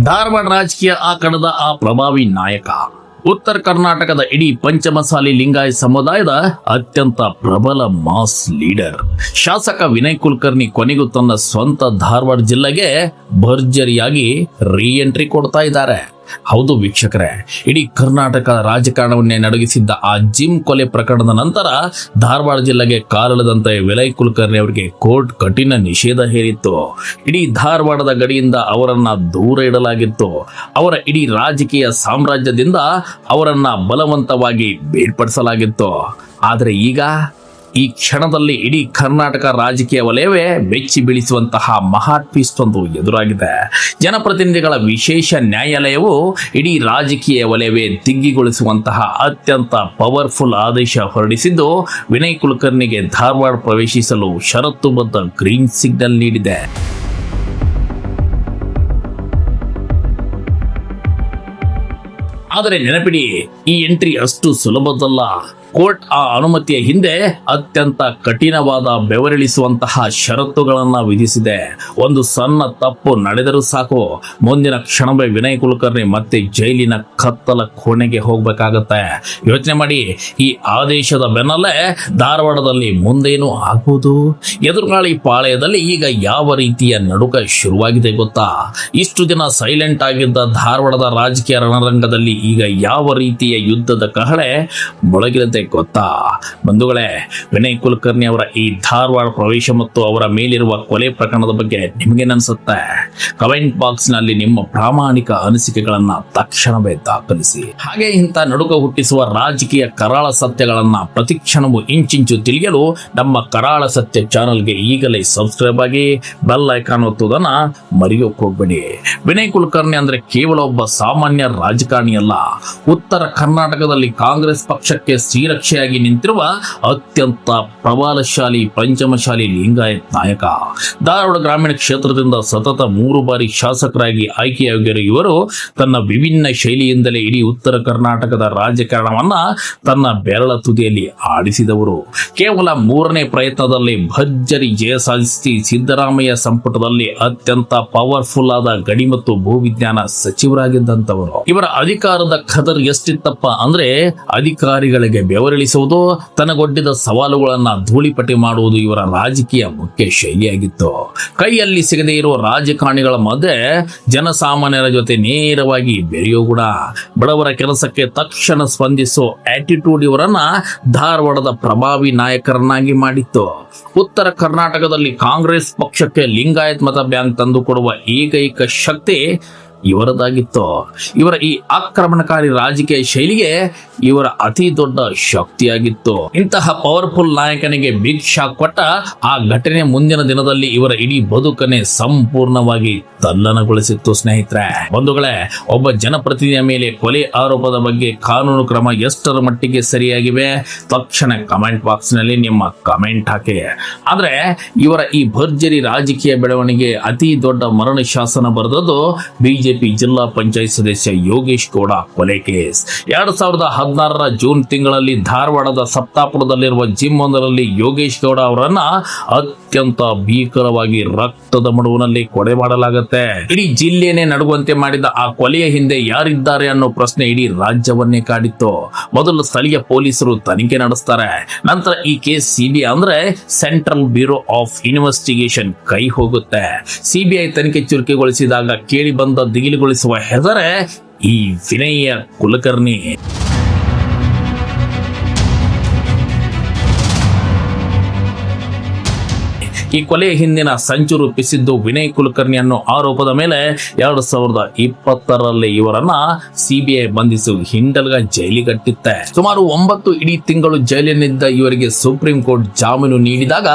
ಧಾರವಾಡ ರಾಜಕೀಯ ಆಕಣದ ಆ ಪ್ರಭಾವಿ ನಾಯಕ, ಉತ್ತರ ಕರ್ನಾಟಕದ ಇಡೀ ಪಂಚಮಸಾಲಿ ಲಿಂಗಾಯತ್ ಸಮುದಾಯದ ಅತ್ಯಂತ ಪ್ರಬಲ ಮಾಸ್ ಲೀಡರ್ ಶಾಸಕ ವಿನಯ್ ಕುಲಕರ್ಣಿ ಕೊನೆಗೂ ತನ್ನ ಸ್ವಂತ ಧಾರವಾಡ ಜಿಲ್ಲೆಗೆ ಭರ್ಜರಿಯಾಗಿ ರೀ ಎಂಟ್ರಿ ಕೊಡ್ತಾ ಇದ್ದಾರೆ. ಹೌದು ವೀಕ್ಷಕರೇ, ಇಡೀ ಕರ್ನಾಟಕ ರಾಜಕಾರಣವನ್ನೇ ನಡಗಿಸಿದ್ದ ಆ ಜಿಮ್ ಕೊಲೆ ಪ್ರಕರಣದ ನಂತರ ಧಾರವಾಡ ಜಿಲ್ಲೆಗೆ ಕಾಲಿಡದಂತೆ ವಿನಯ್ ಕುಲಕರ್ಣಿ ಅವರಿಗೆ ಕೋರ್ಟ್ ಕಠಿಣ ನಿಷೇಧ ಹೇರಿತ್ತು. ಇಡೀ ಧಾರವಾಡದ ಗಡಿಯಿಂದ ಅವರನ್ನ ದೂರ ಇಡಲಾಗಿತ್ತು. ಅವರ ಇಡೀ ರಾಜಕೀಯ ಸಾಮ್ರಾಜ್ಯದಿಂದ ಅವರನ್ನ ಬಲವಂತವಾಗಿ ಬೇರ್ಪಡಿಸಲಾಗಿತ್ತು. ಆದರೆ ಈಗ ಈ ಕ್ಷಣದಲ್ಲಿ ಇಡೀ ಕರ್ನಾಟಕ ರಾಜಕೀಯ ವಲಯವೇ ಬೆಚ್ಚಿ ಬೀಳಿಸುವಂತಹ ಮಹಾ ಟ್ವಿಸ್ಟ್ ಒಂದು ಎದುರಾಗಿದೆ. ಜನಪ್ರತಿನಿಧಿಗಳ ವಿಶೇಷ ನ್ಯಾಯಾಲಯವು ಇಡೀ ರಾಜಕೀಯ ವಲಯವೇ ದಿಗ್ಗಿಗೊಳಿಸುವಂತಹ ಅತ್ಯಂತ ಪವರ್ಫುಲ್ ಆದೇಶ ಹೊರಡಿಸಿದ್ದು, ವಿನಯ್ ಕುಲಕರ್ಣಿಗೆ ಧಾರವಾಡ ಪ್ರವೇಶಿಸಲು ಷರತ್ತುಬದ್ಧ ಗ್ರೀನ್ ಸಿಗ್ನಲ್ ನೀಡಿದೆ. ಆದರೆ ನೆನಪಿಡಿ, ಈ ಎಂಟ್ರಿ ಅಷ್ಟು ಸುಲಭದಲ್ಲ. ಕೋರ್ಟ್ ಆ ಅನುಮತಿಯ ಹಿಂದೆ ಅತ್ಯಂತ ಕಠಿಣವಾದ ಬೆವರಿಳಿಸುವಂತಹ ಷರತ್ತುಗಳನ್ನ ವಿಧಿಸಿದೆ. ಒಂದು ಸಣ್ಣ ತಪ್ಪು ನಡೆದರೂ ಸಾಕು, ಮುಂದಿನ ಕ್ಷಣವೇ ವಿನಯ್ ಕುಲಕರ್ಣಿ ಮತ್ತೆ ಜೈಲಿನ ಕತ್ತಲ ಕೋಣೆಗೆ ಹೋಗ್ಬೇಕಾಗತ್ತೆ. ಯೋಚನೆ ಮಾಡಿ, ಈ ಆದೇಶದ ಬೆನ್ನಲ್ಲೇ ಧಾರವಾಡದಲ್ಲಿ ಮುಂದೇನು ಆಗ್ಬೋದು? ಎದುರುಗಾಳಿ ಪಾಳೆಯದಲ್ಲಿ ಈಗ ಯಾವ ರೀತಿಯ ನಡುಕ ಶುರುವಾಗಿದೆ ಗೊತ್ತಾ? ಇಷ್ಟು ದಿನ ಸೈಲೆಂಟ್ ಆಗಿದ್ದ ಧಾರವಾಡದ ರಾಜಕೀಯ ರಣರಂಗದಲ್ಲಿ ಈಗ ಯಾವ ರೀತಿಯ ಯುದ್ಧದ ಕಹಳೆ ಮೊಳಗಿದಂತೆ ಗೊತ್ತಾ? ಬಂಧುಗಳೇ, ವಿನಯ್ ಕುಲಕರ್ಣಿ ಅವರ ಈ ಧಾರವಾಡ ಪ್ರವೇಶ ಮತ್ತು ಅವರ ಮೇಲಿರುವ ಕೊಲೆ ಪ್ರಕರಣದ ಬಗ್ಗೆ ನಿಮಗೇನನ್ಸುತ್ತೆ? ಕಮೆಂಟ್ ಬಾಕ್ಸ್ ನಲ್ಲಿ ನಿಮ್ಮ ಪ್ರಾಮಾಣಿಕ ಅನಿಸಿಕೆಗಳನ್ನ ತಕ್ಷಣವೇ ದಾಖಲಿಸಿ. ಹಾಗೆ ಇಂಥ ನಡುಕ ಹುಟ್ಟಿಸುವ ರಾಜಕೀಯ ಕರಾಳ ಸತ್ಯಗಳನ್ನ ಪ್ರತಿಕ್ಷಣವೂ ಇಂಚಿಂಚು ತಿಳಿಯಲು ನಮ್ಮ ಕರಾಳ ಸತ್ಯ ಚಾನೆಲ್ಗೆ ಈಗಲೇ ಸಬ್ಸ್ಕ್ರೈಬ್ ಆಗಿ ಬೆಲ್ ಐಕಾನ್ ಒತ್ತುವುದನ್ನ ಮರೆಯೋಕೆ ಹೋಗ್ಬೇಡಿ. ವಿನಯ್ ಕುಲಕರ್ಣಿ ಅಂದ್ರೆ ಕೇವಲ ಒಬ್ಬ ಸಾಮಾನ್ಯ ರಾಜಕಾರಣಿ ಅಲ್ಲ, ಉತ್ತರ ಕರ್ನಾಟಕದಲ್ಲಿ ಕಾಂಗ್ರೆಸ್ ಪಕ್ಷಕ್ಕೆ ಶ್ರೀರಕ್ಷೆಯಾಗಿ ನಿಂತಿರುವ ಅತ್ಯಂತ ಪ್ರಬಲಶಾಲಿ ಪಂಚಮಶಾಲಿ ಲಿಂಗಾಯತ್ ನಾಯಕ. ಧಾರವಾಡ ಗ್ರಾಮೀಣ ಕ್ಷೇತ್ರದಿಂದ ಸತತ 3 ಬಾರಿ ಶಾಸಕರಾಗಿ ಆಯ್ಕೆಯಾಗಿರುವ ಇವರು ತನ್ನ ವಿಭಿನ್ನ ಶೈಲಿಯಿಂದಲೇ ಇಡೀ ಉತ್ತರ ಕರ್ನಾಟಕದ ರಾಜಕಾರಣವನ್ನ ತನ್ನ ಬೆರಳ ತುದಿಯಲ್ಲಿ ಆಡಿಸಿದವರು. ಕೇವಲ 3ನೇ ಪ್ರಯತ್ನದಲ್ಲಿ ಭರ್ಜರಿ ಜಯ ಸಾಧಿಸಿ ಸಿದ್ದರಾಮಯ್ಯ ಸಂಪುಟದಲ್ಲಿ ಅತ್ಯಂತ ಪವರ್ಫುಲ್ ಆದ ಗಡಿ ಮತ್ತು ಭೂವಿಜ್ಞಾನ ಸಚಿವರಾಗಿದ್ದಂತವರು. ಇವರ ಅಧಿಕಾರದ ಖದರ್ ಎಷ್ಟಿತ್ತಪ್ಪ ಅಂದ್ರೆ, ಅಧಿಕಾರಿಗಳಿಗೆ ಬೆವರಿಳಿಸುವುದು, ತನಗೊಡ್ಡಿದ ಸವಾಲುಗಳನ್ನ ಧೂಳಿಪಟ್ಟಿ ಮಾಡುವುದು ಇವರ ರಾಜಕೀಯ ಮುಖ್ಯ ಶೈಲಿಯಾಗಿತ್ತು. ಕೈಯಲ್ಲಿ ಸಿಗದೇ ಇರುವ ರಾಜಕಾರಣಿಗಳ ಮಧ್ಯೆ ಜನಸಾಮಾನ್ಯರ ಜೊತೆ ನೇರವಾಗಿ ಬೆರೆಯೋ ಗುಣ, ಬಡವರ ಕೆಲಸಕ್ಕೆ ತಕ್ಷಣ ಸ್ಪಂದಿಸೋ ಆಟಿಟ್ಯೂಡ್ ಇವರನ್ನ ಧಾರವಾಡದ ಪ್ರಭಾವಿ ನಾಯಕರನ್ನಾಗಿ ಮಾಡಿತ್ತು. ಉತ್ತರ ಕರ್ನಾಟಕದಲ್ಲಿ ಕಾಂಗ್ರೆಸ್ ಪಕ್ಷಕ್ಕೆ ಲಿಂಗಾಯತ್ ಮತ ಬ್ಯಾಂಕ್ ತಂದುಕೊಡುವ ಏಕೈಕ ಶಕ್ತಿ ಇವರದಾಗಿತ್ತು. ಇವರ ಈ ಆಕ್ರಮಣಕಾರಿ ರಾಜಕೀಯ ಶೈಲಿಗೆ ಇವರ ಅತಿ ದೊಡ್ಡ ಶಕ್ತಿಯಾಗಿತ್ತು. ಇಂತಹ ಪವರ್ಫುಲ್ ನಾಯಕನಿಗೆ ಬಿಗ್ ಶಾಕ್ ಕೊಟ್ಟ ಆ ಘಟನೆ ಮುಂದಿನ ದಿನದಲ್ಲಿ ಇವರ ಇಡೀ ಬದುಕನ್ನೇ ಸಂಪೂರ್ಣವಾಗಿ ತಲ್ಲಣಗೊಳಿಸಿತ್ತು. ಸ್ನೇಹಿತರೆ, ಬಂಧುಗಳೇ, ಒಬ್ಬ ಜನಪ್ರತಿನಿಧಿಯ ಮೇಲೆ ಕೊಲೆ ಆರೋಪದ ಬಗ್ಗೆ ಕಾನೂನು ಕ್ರಮ ಎಷ್ಟರ ಮಟ್ಟಿಗೆ ಸರಿಯಾಗಿವೆ? ತಕ್ಷಣ ಕಮೆಂಟ್ ಬಾಕ್ಸ್ ನಲ್ಲಿ ನಿಮ್ಮ ಕಮೆಂಟ್ ಹಾಕಿ. ಆದ್ರೆ ಇವರ ಈ ಭರ್ಜರಿ ರಾಜಕೀಯ ಬೆಳವಣಿಗೆ ಅತಿ ದೊಡ್ಡ ಮರಣ ಶಾಸನ ಬರೆದದ್ದು ಬಿಜೆಪಿ ಜಿಲ್ಲಾ ಪಂಚಾಯತ್ ಸದಸ್ಯ ಯೋಗೇಶ್ ಗೌಡ ಕೊಲೆ ಕೇಸ್. 2016 ಜೂನ್ ತಿಂಗಳಲ್ಲಿ ಧಾರವಾಡದ ಸಪ್ತಾಪುರದಲ್ಲಿರುವ ಜಿಮ್ ಒಂದರಲ್ಲಿ ಯೋಗೇಶ್ ಗೌಡ ಅವರನ್ನ ಅತ್ಯಂತ ಭೀಕರವಾಗಿ ರಕ್ತದ ಮಡುವಿನಲ್ಲಿ ಕೊಲೆ ಮಾಡಲಾಗುತ್ತೆ. ಇಡೀ ಜಿಲ್ಲೆನೇ ನಡುಗುವಂತೆ ಮಾಡಿದ ಆ ಕೊಲೆಯ ಹಿಂದೆ ಯಾರಿದ್ದಾರೆ ಅನ್ನೋ ಪ್ರಶ್ನೆ ಇಡೀ ರಾಜ್ಯವನ್ನೇ ಕಾಡಿತ್ತು. ಮೊದಲು ಸ್ಥಳೀಯ ಪೊಲೀಸರು ತನಿಖೆ ನಡೆಸ್ತಾರೆ. ನಂತರ ಈ ಕೇಸ್ ಸಿಬಿಐ ಅಂದ್ರೆ ಸೆಂಟ್ರಲ್ ಬ್ಯೂರೋ ಆಫ್ ಇನ್ವೆಸ್ಟಿಗೇಷನ್ ಕೈ ಹೋಗುತ್ತೆ. ಸಿಬಿಐ ತನಿಖೆ ಚುರುಕುಗೊಳಿಸಿದಾಗ ಕೇಳಿ ಬಂದ ದಿಗಿಲುಗೊಳಿಸುವ ಹೆಸರೇ ಈ ವಿನಯ್ ಕುಲಕರ್ಣಿ. ಈ ಕೊಲೆಯ ಹಿಂದಿನ ಸಂಚು ರೂಪಿಸಿದ್ದು ವಿನಯ್ ಕುಲಕರ್ಣಿ ಅನ್ನೋ ಆರೋಪದ ಮೇಲೆ 2020ರಲ್ಲಿ ಇವರನ್ನ ಸಿಬಿಐ ಬಂಧಿಸಿ ಹಿಂಡಲ್ಗ ಜೈಲಿಗಟ್ಟಿತ್ತೆ. ಸುಮಾರು 9 ಇಡೀ ತಿಂಗಳು ಜೈಲಿನಿಂದ ಇವರಿಗೆ ಸುಪ್ರೀಂ ಕೋರ್ಟ್ ಜಾಮೀನು ನೀಡಿದಾಗ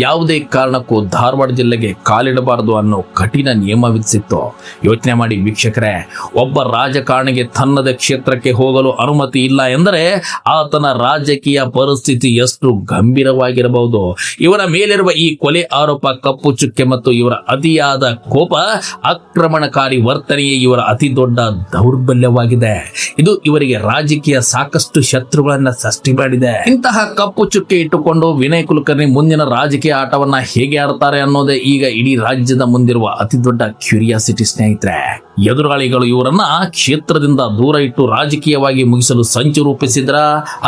ಯಾವುದೇ ಕಾರಣಕ್ಕೂ ಧಾರವಾಡ ಜಿಲ್ಲೆಗೆ ಕಾಲಿಡಬಾರದು ಅನ್ನೋ ಕಠಿಣ ನಿಯಮ ವಿಧಿಸಿತ್ತು. ಯೋಚನೆ ಮಾಡಿ ವೀಕ್ಷಕರೇ, ಒಬ್ಬ ರಾಜಕಾರಣಿಗೆ ತನ್ನದೇ ಕ್ಷೇತ್ರಕ್ಕೆ ಹೋಗಲು ಅನುಮತಿ ಇಲ್ಲ ಎಂದರೆ ಆತನ ರಾಜಕೀಯ ಪರಿಸ್ಥಿತಿ ಎಷ್ಟು ಗಂಭೀರವಾಗಿರಬಹುದು. ಇವರ ಮೇಲಿರುವ ಈ ಕೊಲೆ ಆರೋಪ, ಕಪ್ಪು ಚುಕ್ಕೆ ಮತ್ತು ಇವರ ಅತಿಯಾದ ಕೋಪ, ಆಕ್ರಮಣಕಾರಿ ವರ್ತನೆಯೇ ಇವರ ಅತಿ ದೊಡ್ಡ ದೌರ್ಬಲ್ಯವಾಗಿದೆ. ಇದು ಇವರಿಗೆ ರಾಜಕೀಯ ಸಾಕಷ್ಟು ಶತ್ರುಗಳನ್ನ ಸೃಷ್ಟಿ ಮಾಡಿದೆ. ಇಂತಹ ಕಪ್ಪು ಚುಕ್ಕೆ ಇಟ್ಟುಕೊಂಡು ವಿನಯ್ ಕುಲಕರ್ಣಿ ಮುಂದಿನ ರಾಜಕೀಯ ಆಟವನ್ನ ಹೇಗೆ ಆಡ್ತಾರೆ ಅನ್ನೋದೇ ಈಗ ಇಡೀ ರಾಜ್ಯದ ಮುಂದಿರುವ ಅತಿ ದೊಡ್ಡ ಕ್ಯೂರಿಯಾಸಿಟಿ ಸ್ನೇಹಿತರೆ. ಎದುರಾಳಿಗಳು ಇವರನ್ನ ಕ್ಷೇತ್ರದಿಂದ ದೂರ ಇಟ್ಟು ರಾಜಕೀಯವಾಗಿ ಮುಗಿಸಲು ಸಂಚು ರೂಪಿಸಿದ್ರ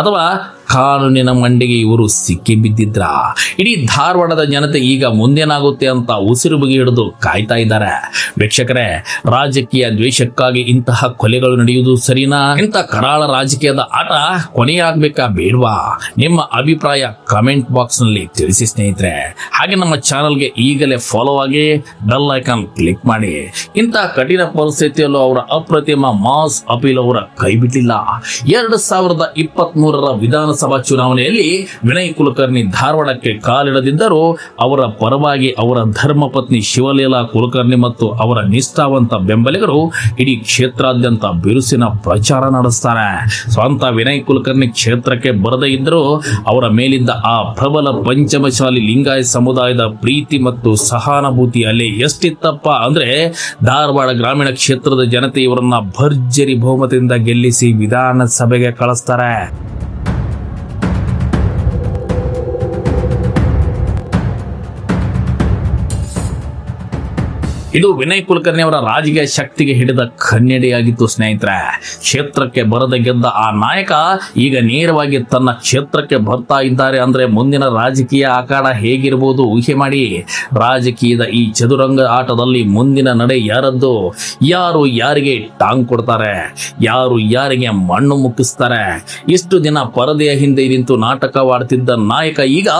ಅಥವಾ ಕಾನೂನಿನ ಮಂಡಿಗೆ ಇವರು ಸಿಕ್ಕಿ ಬಿದ್ದಿದ್ರ? ಇಡೀ ಧಾರವಾಡದ ಜನತೆ ಈಗ ಮುಂದೇನಾಗುತ್ತೆ ಅಂತ ಉಸಿರು ಬಗೆ ಹಿಡಿದು ಕಾಯ್ತಾ ಇದ್ದಾರೆ. ವೀಕ್ಷಕರೇ, ರಾಜಕೀಯ ದ್ವೇಷಕ್ಕಾಗಿ ಇಂತಹ ಕೊಲೆಗಳು ನಡೆಯುವುದು ಸರಿನಾ? ಇಂಥ ಕರಾಳ ರಾಜಕೀಯದ ಆಟ ಕೊನೆಯಾಗಬೇಕಾ ಬೇಡವಾ? ನಿಮ್ಮ ಅಭಿಪ್ರಾಯ ಕಮೆಂಟ್ ಬಾಕ್ಸ್ ನಲ್ಲಿ ತಿಳಿಸಿ ಸ್ನೇಹಿತರೆ. ಹಾಗೆ ನಮ್ಮ ಚಾನಲ್ಗೆ ಈಗಲೇ ಫಾಲೋ ಆಗಿ ಬೆಲ್ ಐಕಾನ್ ಕ್ಲಿಕ್ ಮಾಡಿ. ಇಂತಹ ಕಠಿಣ ಪರಿಸ್ಥಿತಿಯಲ್ಲೂ ಅವರ ಅಪ್ರತಿಮ ಮಾಸ್ ಅಪೀಲ್ ಅವರ ಕೈ ಬಿಟ್ಟಿಲ್ಲ. 2023ರ ವಿಧಾನಸಭಾ ಚುನಾವಣೆಯಲ್ಲಿ ವಿನಯ್ ಕುಲಕರ್ಣಿ ಧಾರವಾಡಕ್ಕೆ ಕಾಲಿಡದಿದ್ದರೂ ಅವರ ಪರವಾಗಿ ಅವರ ಧರ್ಮಪತ್ನಿ ಶಿವಲೀಲಾ ಕುಲಕರ್ಣಿ ಮತ್ತು ಅವರ ನಿಷ್ಠಾವಂತ ಬೆಂಬಲಿಗರು ಇಡೀ ಕ್ಷೇತ್ರಾದ್ಯಂತ ಬಿರುಸಿನ ಪ್ರಚಾರ ನಡೆಸ್ತಾರೆ. ಸ್ವಂತ ವಿನಯ್ ಕುಲಕರ್ಣಿ ಕ್ಷೇತ್ರಕ್ಕೆ ಬರದೇ ಇದ್ದರೂ ಅವರ ಮೇಲಿದ್ದ ಆ ಪ್ರಬಲ ಪಂಚಮಶಾಲಿ ಲಿಂಗಾಯತ ಸಮುದಾಯದ ಪ್ರೀತಿ ಮತ್ತು ಸಹಾನುಭೂತಿ ಅಲ್ಲಿ ಎಷ್ಟಿತ್ತಪ್ಪ ಅಂದ್ರೆ ಧಾರವಾಡ ಗ್ರಾಮೀಣ ಕ್ಷೇತ್ರದ ಜನತೆ ಇವರನ್ನ ಭರ್ಜರಿ ಬಹುಮತದಿಂದ ಗೆಲ್ಲಿಸಿ ವಿಧಾನಸಭೆಗೆ ಕಳಿಸ್ತಾರೆ. ಇದು ವಿನಯ್ ಕುಲಕರ್ಣಿ ಅವರ ರಾಜಕೀಯ ಶಕ್ತಿಗೆ ಹಿಡಿದ ಕನ್ನಡಿಯಾಗಿತ್ತು ಸ್ನೇಹಿತರೆ. ಕ್ಷೇತ್ರಕ್ಕೆ ಬರದ ಗೆದ್ದ ಆ ನಾಯಕ ಈಗ ನೇರವಾಗಿ ತನ್ನ ಕ್ಷೇತ್ರಕ್ಕೆ ಬರ್ತಾ ಇದ್ದಾರೆ ಅಂದ್ರೆ ಮುಂದಿನ ರಾಜಕೀಯ ಆಕಾಡ ಹೇಗಿರಬಹುದು ಊಹೆ ಮಾಡಿ. ರಾಜಕೀಯದ ಈ ಚದುರಂಗ ಆಟದಲ್ಲಿ ಮುಂದಿನ ನಡೆ ಯಾರದ್ದು? ಯಾರು ಯಾರಿಗೆ ಟಾಂಗ್ ಕೊಡ್ತಾರೆ? ಯಾರು ಯಾರಿಗೆ ಮಣ್ಣು ಮುಕ್ಕಿಸ್ತಾರೆ? ಇಷ್ಟು ದಿನ ಪರದೆಯ ಹಿಂದೆ ನಿಂತು ನಾಟಕವಾಡ್ತಿದ್ದ ನಾಯಕ ಈಗ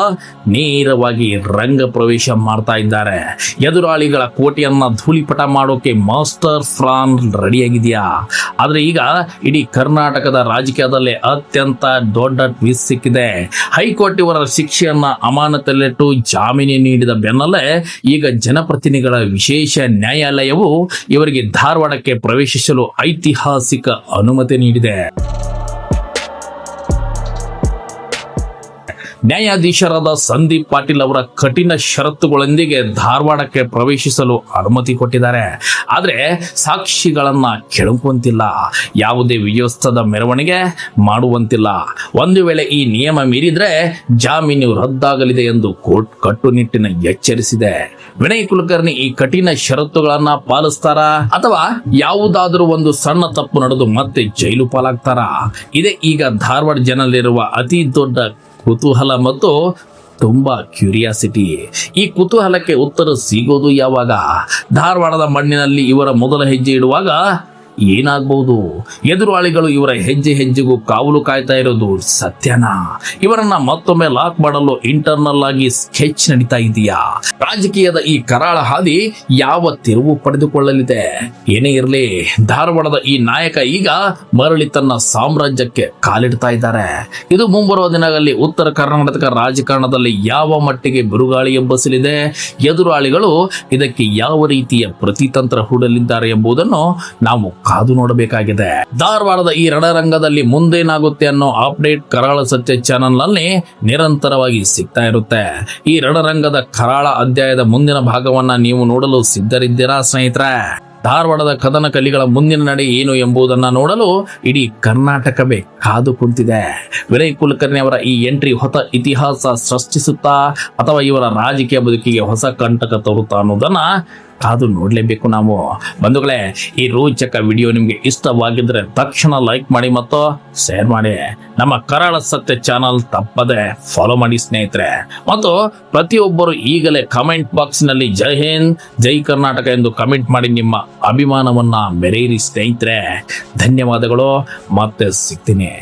ನೇರವಾಗಿ ರಂಗ ಪ್ರವೇಶ ಮಾಡ್ತಾ ಇದ್ದಾರೆ. ಎದುರಾಳಿಗಳ ಕೋಟೆಯನ್ನ ಧೂಳಿಪಟ ಮಾಡೋಕೆ ಮಾಸ್ಟರ್ ಪ್ಲಾನ್ ರೆಡಿಯಾಗಿದೆಯಾ? ಆದ್ರೆ ಈಗ ಇಡೀ ಕರ್ನಾಟಕದ ರಾಜಕೀಯದಲ್ಲಿ ಅತ್ಯಂತ ದೊಡ್ಡ ಟ್ವಿಸ್ಟ್ ಸಿಕ್ಕಿದೆ. ಹೈಕೋರ್ಟ್ ಇವರ ಶಿಕ್ಷೆಯನ್ನ ಅಮಾನತಲ್ಲಿಟ್ಟು ಜಾಮೀನು ನೀಡಿದ ಬೆನ್ನಲ್ಲೇ ಈಗ ಜನಪ್ರತಿನಿಧಿಗಳ ವಿಶೇಷ ನ್ಯಾಯಾಲಯವು ಇವರಿಗೆ ಧಾರವಾಡಕ್ಕೆ ಪ್ರವೇಶಿಸಲು ಐತಿಹಾಸಿಕ ಅನುಮತಿ ನೀಡಿದೆ. ನ್ಯಾಯಾಧೀಶರಾದ ಸಂದೀಪ್ ಪಾಟೀಲ್ ಅವರ ಕಠಿಣ ಷರತ್ತುಗಳೊಂದಿಗೆ ಧಾರವಾಡಕ್ಕೆ ಪ್ರವೇಶಿಸಲು ಅನುಮತಿ ಕೊಟ್ಟಿದ್ದಾರೆ. ಆದ್ರೆ ಸಾಕ್ಷಿಗಳನ್ನ ಕೆಳಕುವಂತಿಲ್ಲ, ಯಾವುದೇ ವ್ಯವಸ್ಥದ ಮೆರವಣಿಗೆ ಮಾಡುವಂತಿಲ್ಲ. ಒಂದು ವೇಳೆ ಈ ನಿಯಮ ಮೀರಿದ್ರೆ ಜಾಮೀನು ರದ್ದಾಗಲಿದೆ ಎಂದು ಕೋರ್ಟ್ ಕಟ್ಟುನಿಟ್ಟಿನ ಎಚ್ಚರಿಸಿದೆ. ವಿನಯ್ ಕುಲಕರ್ಣಿ ಈ ಕಠಿಣ ಷರತ್ತುಗಳನ್ನ ಪಾಲಿಸ್ತಾರಾ ಅಥವಾ ಯಾವುದಾದರೂ ಒಂದು ಸಣ್ಣ ತಪ್ಪು ನಡೆದು ಮತ್ತೆ ಜೈಲು ಪಾಲಾಗ್ತಾರಾ? ಇದೇ ಈಗ ಧಾರವಾಡ ಜನರಲ್ಲಿರುವ ಅತಿ ದೊಡ್ಡ ಕುತೂಹಲ ಮತ್ತು ತುಂಬಾ ಕ್ಯೂರಿಯಾಸಿಟಿ. ಈ ಕುತೂಹಲಕ್ಕೆ ಉತ್ತರ ಸಿಗೋದು ಯಾವಾಗ? ಧಾರವಾಡದ ಮಣ್ಣಿನಲ್ಲಿ ಇವರ ಮೊದಲ ಹೆಜ್ಜೆ ಇಡುವಾಗ ಏನಾಗಬಹುದು? ಎದುರಾಳಿಗಳು ಇವರ ಹೆಜ್ಜೆ ಹೆಜ್ಜೆಗೂ ಕಾವಲು ಕಾಯ್ತಾ ಇರೋದು ಸತ್ಯನಾ? ಇವರನ್ನ ಮತ್ತೊಮ್ಮೆ ಲಾಕ್ ಮಾಡಲು ಇಂಟರ್ನಲ್ ಆಗಿ ಸ್ಕೆಚ್ ನಡೀತಾ ಇದೆಯಾ? ರಾಜಕೀಯದ ಈ ಕರಾಳ ಹಾದಿ ಯಾವ ತಿರುವು ಪಡೆದುಕೊಳ್ಳಲಿದೆ? ಏನೇ ಇರಲಿ, ಧಾರವಾಡದ ಈ ನಾಯಕ ಈಗ ಮರಳಿ ತನ್ನ ಸಾಮ್ರಾಜ್ಯಕ್ಕೆ ಕಾಲಿಡ್ತಾ ಇದ್ದಾರೆ. ಇದು ಮುಂಬರುವ ದಿನಗಳಲ್ಲಿ ಉತ್ತರ ಕರ್ನಾಟಕ ರಾಜಕಾರಣದಲ್ಲಿ ಯಾವ ಮಟ್ಟಿಗೆ ಬಿರುಗಾಳಿ ಎಬ್ಬಸಲಿದೆ, ಎದುರಾಳಿಗಳು ಇದಕ್ಕೆ ಯಾವ ರೀತಿಯ ಪ್ರತಿತಂತ್ರ ಹೂಡಲಿದ್ದಾರೆ ಎಂಬುದನ್ನು ನಾವು ಕಾದು ನೋಡಬೇಕಾಗಿದೆ. ಧಾರವಾಡದ ಈ ರಣರಂಗದಲ್ಲಿ ಮುಂದೇನಾಗುತ್ತೆ ಅನ್ನೋ ಅಪ್ಡೇಟ್ ಕರಾಳ ಸತ್ಯ ಚಾನೆಲ್ ನಲ್ಲಿ ನಿರಂತರವಾಗಿ ಸಿಗ್ತಾ ಇರುತ್ತೆ. ಈ ರಣರಂಗದ ಕರಾಳ ಅಧ್ಯಾಯದ ಮುಂದಿನ ಭಾಗವನ್ನ ನೀವು ನೋಡಲು ಸಿದ್ಧರಿದ್ದೀರಾ ಸ್ನೇಹಿತರೆ? ಧಾರವಾಡದ ಕದನ ಕಲಿಗಳ ಮುಂದಿನ ನಡೆ ಏನು ಎಂಬುದನ್ನ ನೋಡಲು ಇಡೀ ಕರ್ನಾಟಕವೇ ಕಾದು ಕುಂತಿದೆ. ವಿನಯ್ ಕುಲಕರ್ಣಿ ಅವರ ಈ ಎಂಟ್ರಿ ಹೊಸ ಇತಿಹಾಸ ಸೃಷ್ಟಿಸುತ್ತಾ ಅಥವಾ ಇವರ ರಾಜಕೀಯ ಬದುಕಿಗೆ ಹೊಸ ಕಂಟಕ ತರುತ್ತಾ ಅನ್ನೋದನ್ನ ಕಾದು ನೋಡ್ಲೇಬೇಕು ನಾವು. ಬಂಧುಗಳೇ, ಈ ರೋಚಕ ವಿಡಿಯೋ ನಿಮ್ಗೆ ಇಷ್ಟವಾಗಿದ್ರೆ ತಕ್ಷಣ ಲೈಕ್ ಮಾಡಿ ಮತ್ತು ಶೇರ್ ಮಾಡಿ. ನಮ್ಮ ಕರಾಳ ಸತ್ಯ ಚಾನಲ್ ತಪ್ಪದೆ ಫಾಲೋ ಮಾಡಿ ಸ್ನೇಹಿತರೆ. ಮತ್ತು ಪ್ರತಿಯೊಬ್ಬರು ಈಗಲೇ ಕಮೆಂಟ್ ಬಾಕ್ಸ್ ನಲ್ಲಿ ಜೈ ಹಿಂದ್, ಜೈ ಕರ್ನಾಟಕ ಎಂದು ಕಮೆಂಟ್ ಮಾಡಿ ನಿಮ್ಮ ಅಭಿಮಾನವನ್ನ ಮೆರೆಯಿರಿ ಸ್ನೇಹಿತರೆ. ಧನ್ಯವಾದಗಳು. ಮತ್ತೆ ಸಿಗ್ತೀನಿ.